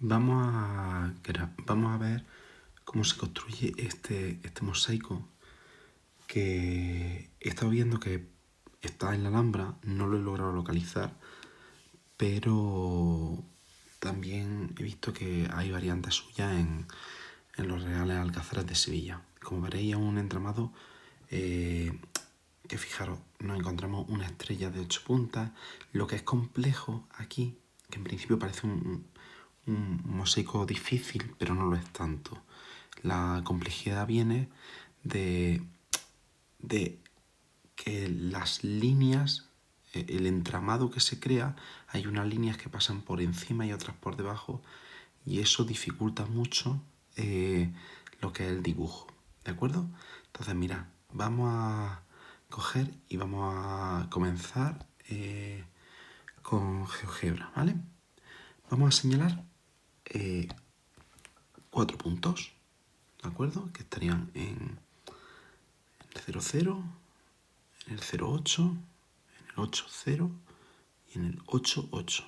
Vamos a ver cómo se construye este mosaico que he estado viendo que está en la Alhambra, no lo he logrado localizar, pero también he visto que hay variantes suyas en los Reales Alcázares de Sevilla. Como veréis, es un entramado que fijaros, nos encontramos una estrella de 8 puntas. Lo que es complejo aquí, que en principio parece un mosaico difícil, pero no lo es tanto. La complejidad viene de que las líneas, el entramado que se crea, hay unas líneas que pasan por encima y otras por debajo, y eso dificulta mucho lo que es el dibujo, ¿de acuerdo? Entonces, mirad, vamos a coger y vamos a comenzar con GeoGebra, ¿vale? Vamos a señalar 4 puntos, ¿de acuerdo? Que estarían en el 0, 0, en el 0, 8, en el 8, 0 y en el 8, 8.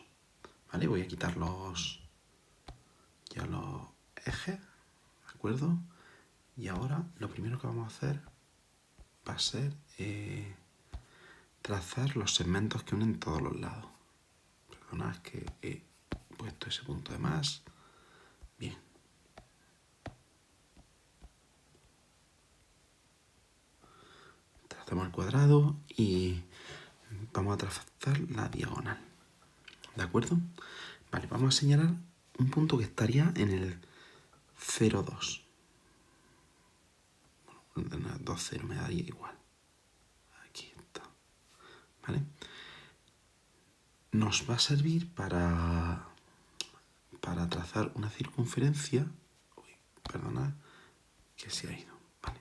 ¿Vale? Voy a quitar los ejes, ¿de acuerdo? Y ahora lo primero que vamos a hacer va a ser trazar los segmentos que unen todos los lados. Perdonad que he puesto ese punto de más. Bien. Trazamos el cuadrado y vamos a trazar la diagonal. ¿De acuerdo? Vale, vamos a señalar un punto que estaría en el 0, 2. Bueno, 2, 0 me daría igual. Aquí está. ¿Vale? Nos va a servir para trazar una circunferencia. Uy, perdonad que se ha ido. Vale.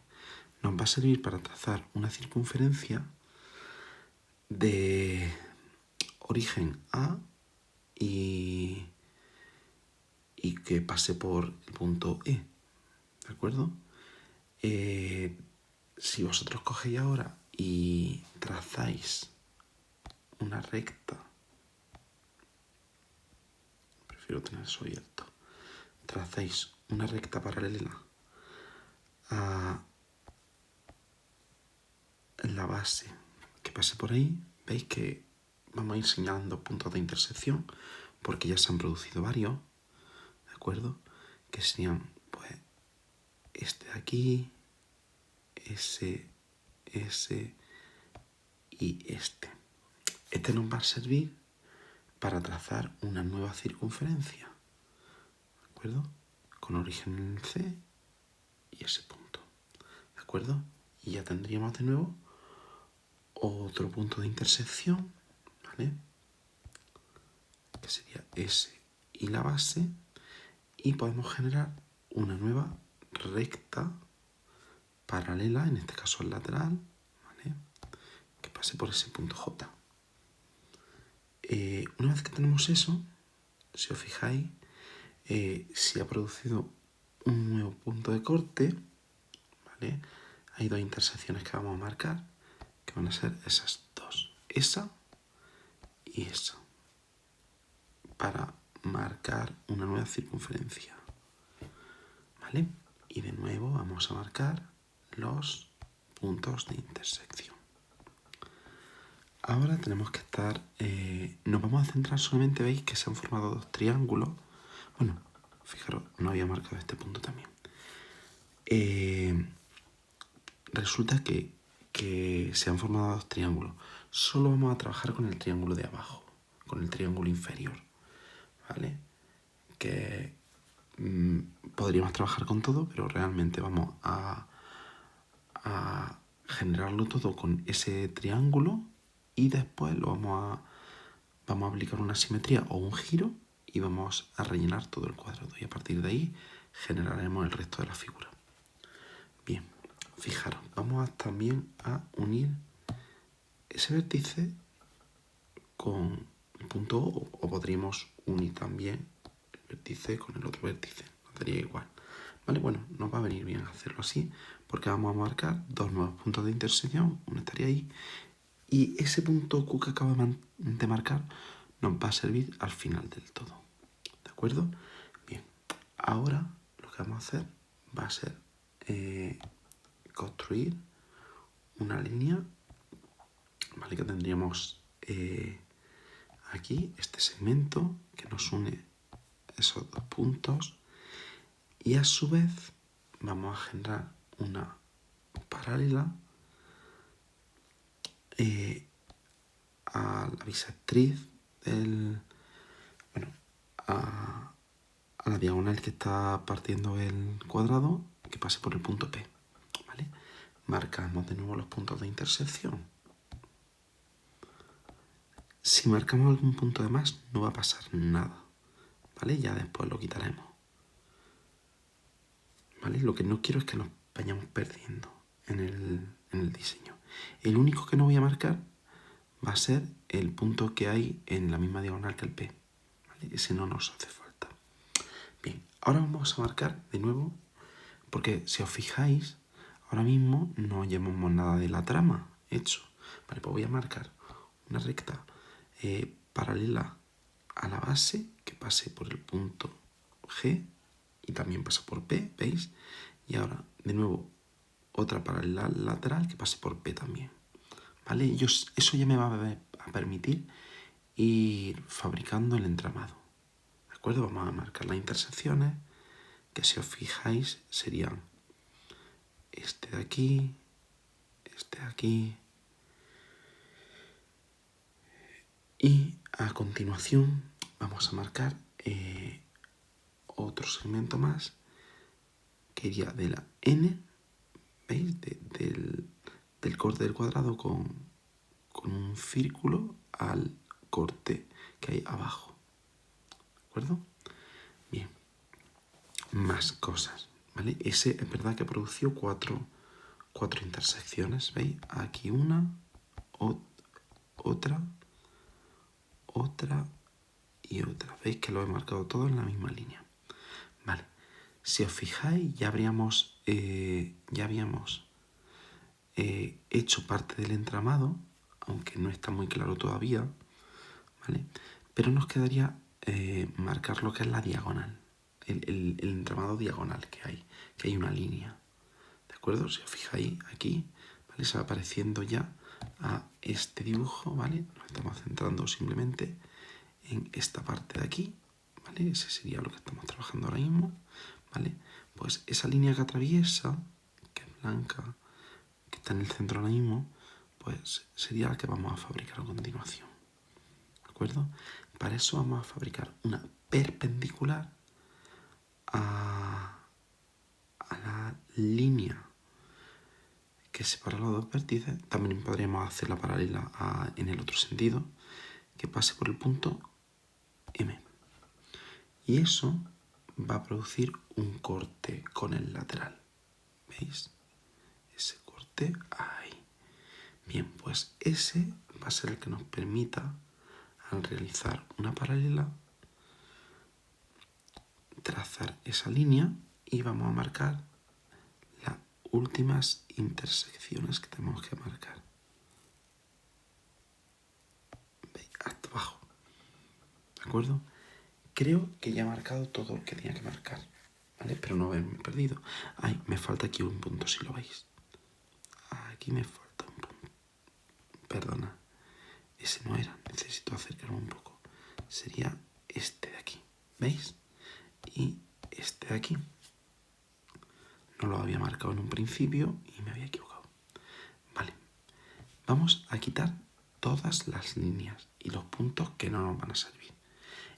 Nos va a servir para trazar una circunferencia de origen A y que pase por el punto E, ¿de acuerdo? Si vosotros cogéis ahora y trazáis una recta, prefiero tener eso abierto, trazáis una recta paralela a la base que pase por ahí, veis que vamos a ir señalando puntos de intersección porque ya se han producido varios, ¿de acuerdo? Que serían, pues, este de aquí, ese y este. Este nos va a servir para trazar una nueva circunferencia, ¿de acuerdo? Con origen en el C y ese punto, ¿de acuerdo? Y ya tendríamos de nuevo otro punto de intersección, ¿vale? Que sería ese y la base, y podemos generar una nueva recta paralela, en este caso al lateral, ¿vale? Que pase por ese punto J. Una vez que tenemos eso, si os fijáis, se ha producido un nuevo punto de corte, ¿vale? Hay dos intersecciones que vamos a marcar, que van a ser esas dos, esa y esa, para marcar una nueva circunferencia, ¿vale? Y de nuevo vamos a marcar los puntos de intersección. Ahora tenemos que estar, nos vamos a centrar solamente, veis que se han formado dos triángulos. Bueno, fijaros, no había marcado este punto también. Resulta que se han formado dos triángulos. Solo vamos a trabajar con el triángulo de abajo, con el triángulo inferior, ¿vale? Que podríamos trabajar con todo, pero realmente vamos a generarlo todo con ese triángulo y después lo vamos a aplicar una simetría o un giro y vamos a rellenar todo el cuadrado, y a partir de ahí generaremos el resto de la figura. Bien, fijaros, vamos también a unir ese vértice con el punto O, o podríamos unir también el vértice con el otro vértice, nos daría igual. ¿Vale? Bueno, nos va a venir bien hacerlo así, porque vamos a marcar dos nuevos puntos de intersección, uno estaría ahí, y ese punto Q que acabo de marcar nos va a servir al final del todo, ¿de acuerdo? ahora lo que vamos a hacer va a ser construir una línea, ¿vale? Que tendríamos aquí este segmento que nos une esos dos puntos, y a su vez vamos a generar una paralela a la bisectriz del, a la diagonal que está partiendo el cuadrado, que pase por el punto P, ¿vale? Marcamos de nuevo los puntos de intersección. Si marcamos algún punto de más, no va a pasar nada, ¿vale? Ya después lo quitaremos, ¿vale? Lo que no quiero es que nos vayamos perdiendo en el diseño. El único que no voy a marcar va a ser el punto que hay en la misma diagonal que el P, ¿vale? Ese no nos hace falta. Bien, ahora vamos a marcar de nuevo, porque si os fijáis, ahora mismo no llevamos nada de la trama hecho. Vale, pues voy a marcar una recta paralela a la base que pase por el punto G y también pasa por P, ¿veis? Y ahora, de nuevo, otra paralela lateral que pase por P también, ¿vale? Eso ya me va a permitir ir fabricando el entramado, ¿de acuerdo? Vamos a marcar las intersecciones, que si os fijáis serían este de aquí, este de aquí, y a continuación vamos a marcar otro segmento más que iría de la N, ¿veis? Del corte del cuadrado con un círculo al corte que hay abajo, ¿de acuerdo? Bien, más cosas, ¿vale? Ese es verdad que produció cuatro intersecciones, ¿veis? Aquí una, otra y otra. ¿Veis que lo he marcado todo en la misma línea? Vale, si os fijáis ya habíamos hecho parte del entramado, aunque no está muy claro todavía, ¿vale? Pero nos quedaría marcar lo que es la diagonal, el entramado diagonal que hay una línea, ¿de acuerdo? Si os fijáis aquí, ¿vale? Se va apareciendo ya a este dibujo, ¿vale? Nos estamos centrando simplemente en esta parte de aquí, ¿vale? Ese sería lo que estamos trabajando ahora mismo, ¿vale? Pues esa línea que atraviesa, que es blanca, que está en el centro ahora mismo, pues sería la que vamos a fabricar a continuación, ¿de acuerdo? Para eso vamos a fabricar una perpendicular a la línea que separa los dos vértices. También podríamos hacer la paralela en el otro sentido, que pase por el punto M. Y eso va a producir un corte con el lateral, ¿veis? Ese corte ahí. Bien, pues ese va a ser el que nos permita, al realizar una paralela, trazar esa línea y vamos a marcar las últimas intersecciones que tenemos que marcar. ¿Veis? Hasta abajo, ¿de acuerdo? Creo que ya he marcado todo lo que tenía que marcar, ¿vale? Pero no haberme perdido. Ay, me falta aquí un punto, si lo veis. Aquí me falta un punto. Perdona, ese no era. Necesito acercarme un poco. Sería este de aquí, ¿veis? Y este de aquí. No lo había marcado en un principio y me había equivocado. Vale, vamos a quitar todas las líneas y los puntos que no nos van a servir.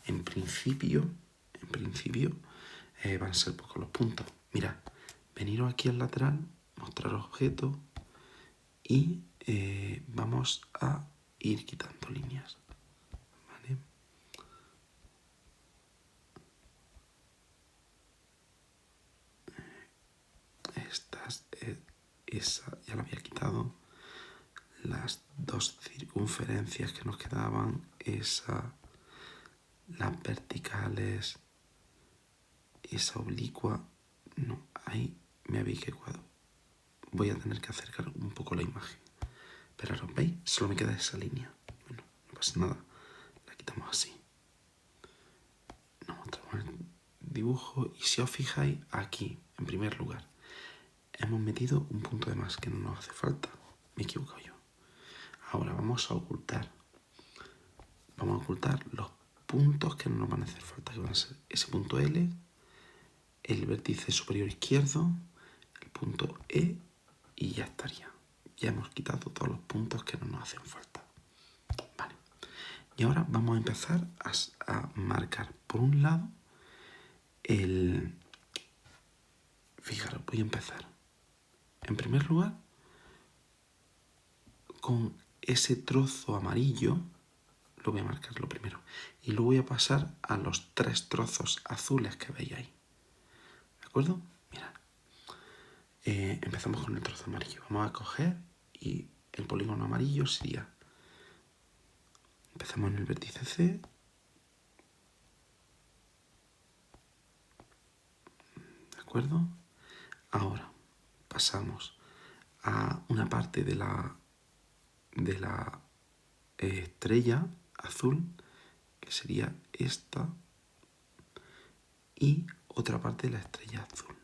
En principio van a ser pocos los puntos. Mirad, veniros aquí al lateral, mostrar objeto y vamos a ir quitando líneas. ¿Vale? Esa ya la había quitado. Las dos circunferencias que nos quedaban, las verticales, esa oblicua, no, ahí me había equivocado. Voy a tener que acercar un poco la imagen. Pero ahora, ¿veis? Solo me queda esa línea. Bueno, no pasa nada, la quitamos así. Nos mostramos el dibujo y si os fijáis aquí, en primer lugar, hemos metido un punto de más que no nos hace falta. Me he equivocado yo. Ahora vamos a ocultar. Vamos a ocultar los puntos que no nos van a hacer falta, que van a ser ese punto L, el vértice superior izquierdo, el punto E y ya estaría. Ya hemos quitado todos los puntos que no nos hacen falta. Vale. Y ahora vamos a empezar a marcar por un lado el... Fijaros, voy a empezar. En primer lugar, con ese trozo amarillo, lo voy a marcar lo primero. Y luego voy a pasar a los 3 trozos azules que veis ahí. ¿De acuerdo? Mirad. Empezamos con el trozo amarillo. Vamos a coger y el polígono amarillo sería... Empezamos en el vértice C. ¿De acuerdo? Ahora pasamos a una parte de la estrella azul, que sería esta, y otra parte de la estrella azul.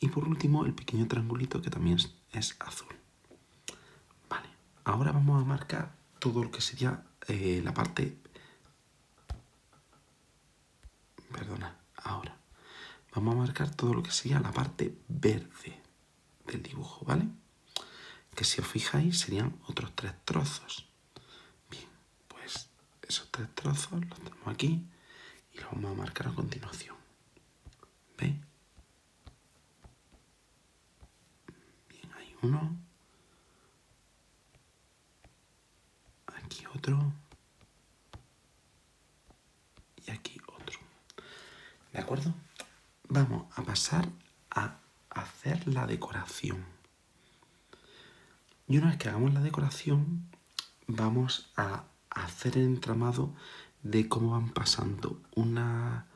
Y por último el pequeño triangulito que también es azul. Vale, ahora vamos a marcar todo lo que sería la parte... Perdona, ahora. Vamos a marcar todo lo que sería la parte verde del dibujo, ¿vale? Que si os fijáis serían otros 3 trozos. Bien, pues esos 3 trozos los tenemos aquí y los vamos a marcar a continuación. ¿Veis? Bien, hay uno. Aquí otro. Y aquí otro. ¿De acuerdo? Vamos a pasar a hacer la decoración. Y una vez que hagamos la decoración, vamos a hacer el entramado de cómo van pasando unos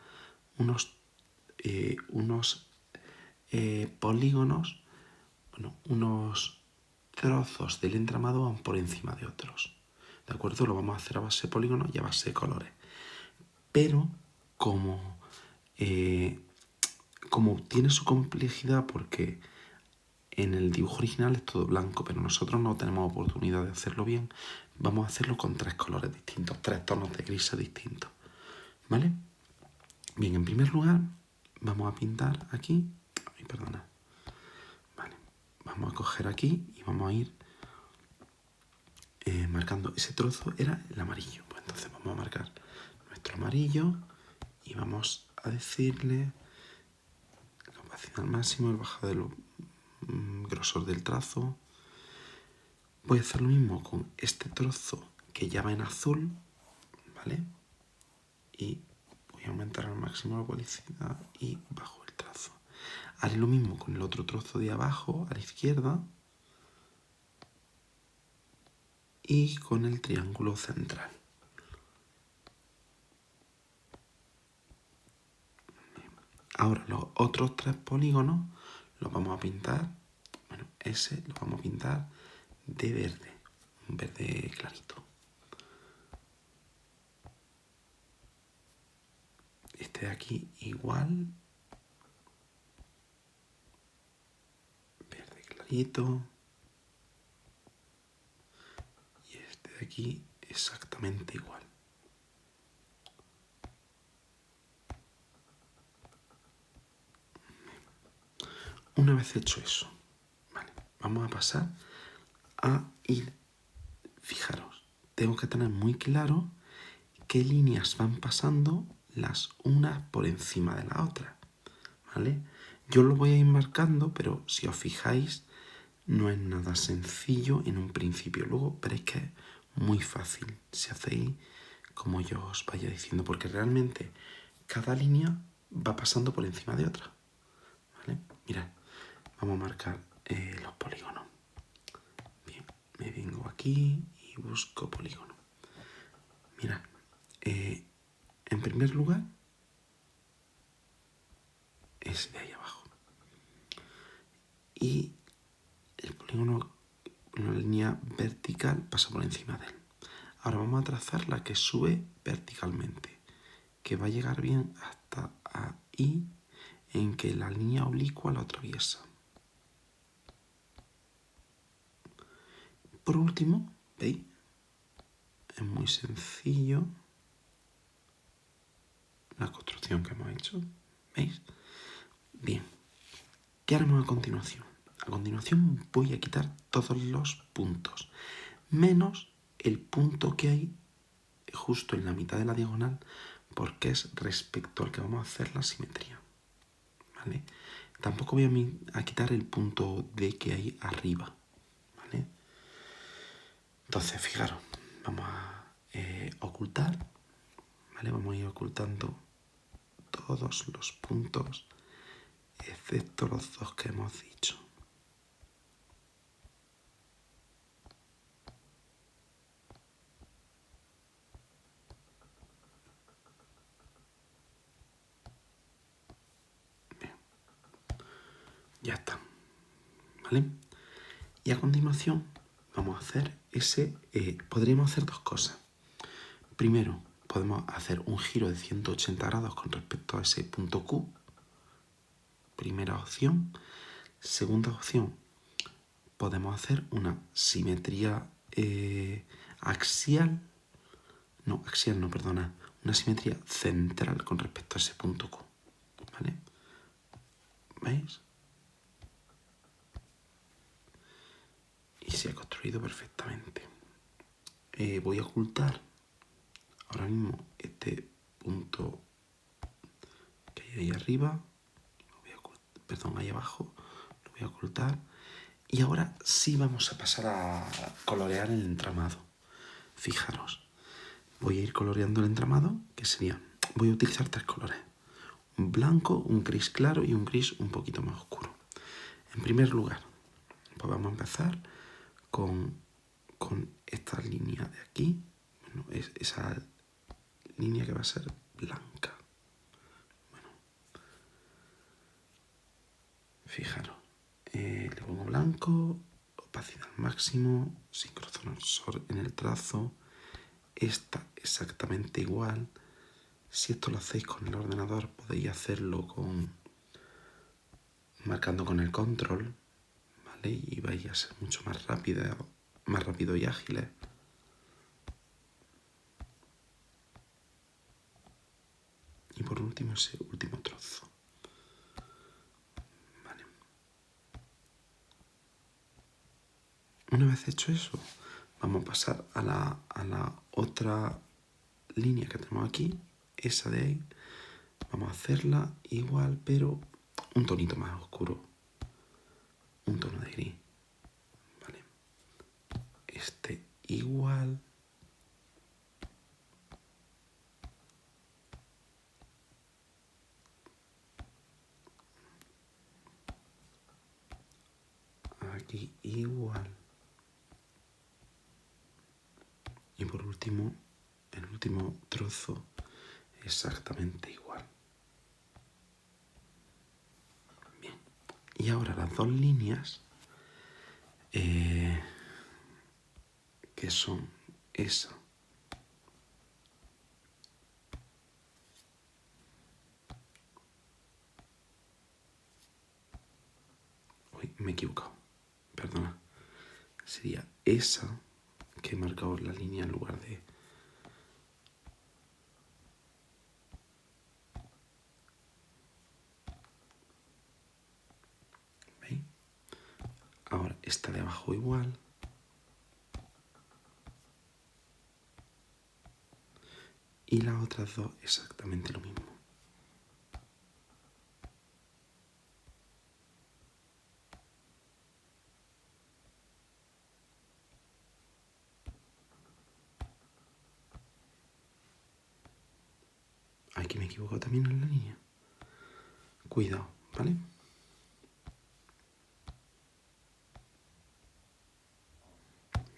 polígonos, bueno, unos trozos del entramado van por encima de otros. ¿De acuerdo? Lo vamos a hacer a base de polígonos y a base de colores. Pero como tiene su complejidad porque en el dibujo original es todo blanco, pero nosotros no tenemos oportunidad de hacerlo bien, vamos a hacerlo con 3 colores distintos, 3 tonos de grises distintos. ¿Vale? Bien, en primer lugar, vamos a pintar aquí. Ay, perdona. Vale, vamos a coger aquí y vamos a ir marcando ese trozo, era el amarillo. Pues entonces vamos a marcar nuestro amarillo y vamos a decirle la opacidad al máximo, el bajado del grosor del trazo. Voy a hacer lo mismo con este trozo que ya va en azul, ¿vale? Y voy a aumentar al máximo la opacidad y bajo el trazo. Haré lo mismo con el otro trozo de abajo, a la izquierda, y con el triángulo central. Ahora los otros 3 polígonos los vamos a pintar, bueno, ese lo vamos a pintar de verde, un verde clarito. Este de aquí igual, verde clarito. Y este de aquí exactamente igual. Una vez hecho eso, vale, vamos a pasar a ir, fijaros, tengo que tener muy claro qué líneas van pasando las unas por encima de la otra, ¿vale? Yo lo voy a ir marcando, pero si os fijáis, no es nada sencillo en un principio. Luego veréis que es muy fácil si hacéis como yo os vaya diciendo, porque realmente cada línea va pasando por encima de otra, ¿vale? Mirad, vamos a marcar los polígonos. Bien, me vengo aquí y busco polígono. Mirad, en primer lugar, ese de ahí abajo. Y el polígono, una línea vertical, pasa por encima de él. Ahora vamos a trazar la que sube verticalmente, que va a llegar bien hasta ahí, en que la línea oblicua lo atraviesa. Por último, ¿veis? Es muy sencillo la construcción que hemos hecho, ¿veis? Bien, ¿qué haremos a continuación? A continuación voy a quitar todos los puntos, menos el punto que hay justo en la mitad de la diagonal, porque es respecto al que vamos a hacer la simetría, ¿vale? Tampoco voy a quitar el punto D que hay arriba, ¿vale? Entonces, fijaros, vamos a ocultar, ¿vale? Vamos a ir ocultando todos los puntos, excepto los dos que hemos dicho. Bien. Ya está, ¿vale? Y a continuación vamos a hacer podríamos hacer dos cosas. Primero, podemos hacer un giro de 180 grados con respecto a ese punto Q. Primera opción. Segunda opción, podemos hacer una simetría axial. No, axial no, perdona. Una simetría central con respecto a ese punto Q. ¿Vale? ¿Veis? Y se ha construido perfectamente. Voy a ocultar ahora mismo este punto que hay ahí arriba. Ahí abajo. Lo voy a ocultar. Y ahora sí vamos a pasar a colorear el entramado. Fijaros. Voy a ir coloreando el entramado, que sería... Voy a utilizar tres colores. Un blanco, un gris claro y un gris un poquito más oscuro. En primer lugar, pues vamos a empezar con esta línea de aquí. Bueno, es esa línea que va a ser blanca. Bueno, fijaros. Le pongo blanco, opacidad al máximo, sincrozonosor en el trazo. Esta exactamente igual. Si esto lo hacéis con el ordenador, podéis hacerlo marcando con el control, ¿vale? Y vais a ser mucho más rápido y ágiles. Y por último, ese último trozo. Vale. Una vez hecho eso, vamos a pasar a la otra línea que tenemos aquí, esa de ahí. Vamos a hacerla igual, pero un tonito más oscuro. Un tono de gris. Vale. Este igual. Aquí igual. Y por último, el último trozo exactamente igual. Bien. Y ahora las dos líneas que son esa me he equivocado, perdona, sería esa que he marcado la línea en lugar de... ¿Veis? Ahora esta de abajo igual. Y las otras dos exactamente lo mismo. Aquí me equivoco también en la línea. Cuidado, ¿vale?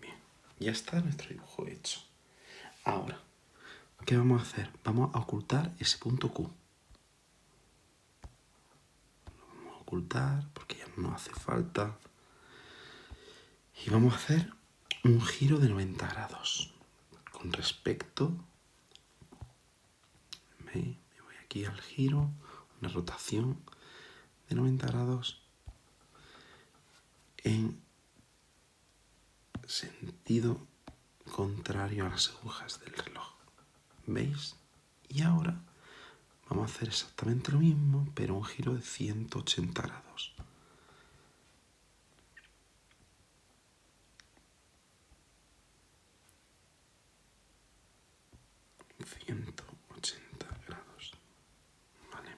Bien, ya está nuestro dibujo hecho. Ahora, ¿qué vamos a hacer? Vamos a ocultar ese punto Q. Lo vamos a ocultar porque ya no hace falta. Y vamos a hacer un giro de 90 grados con respecto... ¿Veis? Me voy aquí al giro, una rotación de 90 grados en sentido contrario a las agujas del reloj. ¿Veis? Y ahora vamos a hacer exactamente lo mismo, pero un giro de 180 grados. Vale.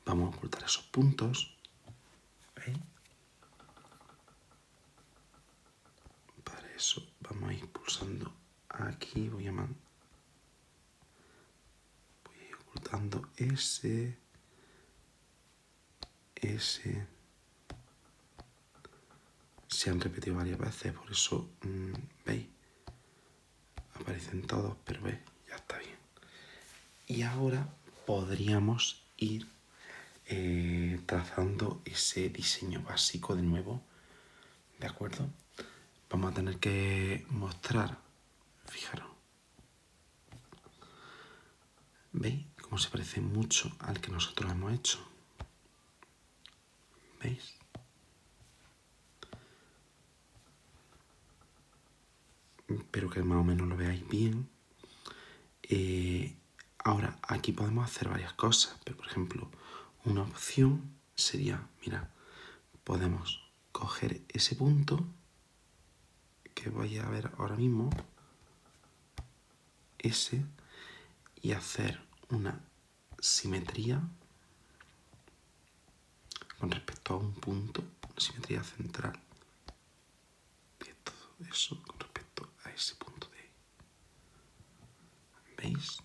Vamos a ocultar esos puntos. ¿Veis? Para eso vamos a ir pulsando aquí. Voy a ir ocultando ese. Se han repetido varias veces, por eso, ¿veis? Aparecen todos, pero ¿veis? Ya está bien. Y ahora podríamos ir trazando ese diseño básico de nuevo, ¿de acuerdo? Vamos a tener que mostrar, fijaros, ¿veis? Cómo se parece mucho al que nosotros hemos hecho. ¿Veis? Espero que más o menos lo veáis bien. Ahora, aquí podemos hacer varias cosas, pero por ejemplo, una opción sería, mira, podemos coger ese punto que vais a ver ahora mismo, ese, y hacer una simetría con respecto a un punto, una simetría central de todo eso con respecto a ese punto de ahí. ¿Veis?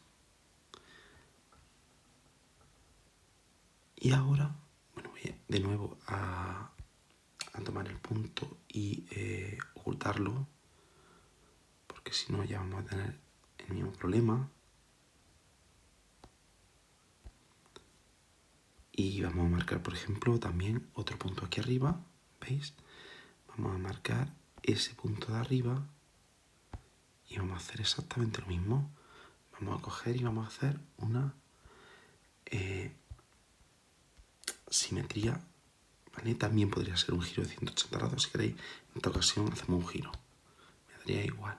Y ahora, bueno, voy de nuevo a tomar el punto y ocultarlo, porque si no ya vamos a tener el mismo problema. Y vamos a marcar, por ejemplo, también otro punto aquí arriba, ¿veis? Vamos a marcar ese punto de arriba y vamos a hacer exactamente lo mismo. Vamos a coger y vamos a hacer una simetría, ¿vale? También podría ser un giro de 180 grados, si queréis. En esta ocasión hacemos un giro. Me daría igual.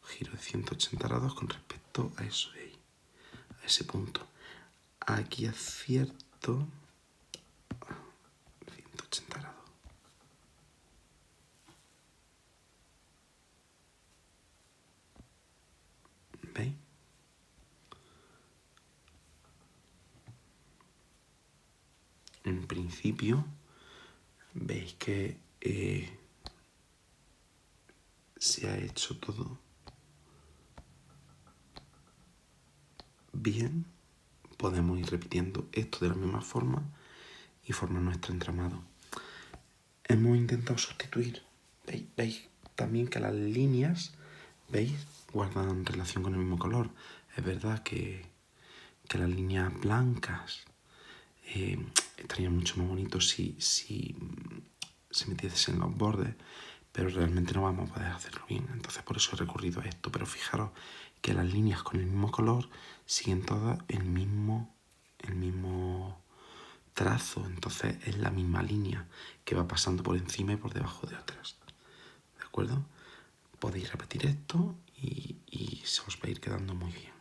Un giro de 180 grados con respecto a eso de ahí, a ese punto. Aquí acierto 180 grados. ¿Veis? En principio, veis que se ha hecho todo bien. Podemos ir repitiendo esto de la misma forma y formar nuestro entramado. Hemos intentado sustituir, ¿veis? También que las líneas, ¿veis? Guardan relación con el mismo color. Es verdad que las líneas blancas estarían mucho más bonitos si se metiesen en los bordes, pero realmente no vamos a poder hacerlo bien. Entonces por eso he recurrido a esto. Pero fijaros que las líneas con el mismo color siguen todas el mismo trazo. Entonces es la misma línea que va pasando por encima y por debajo de otras. ¿De acuerdo? Podéis repetir esto y se os va a ir quedando muy bien.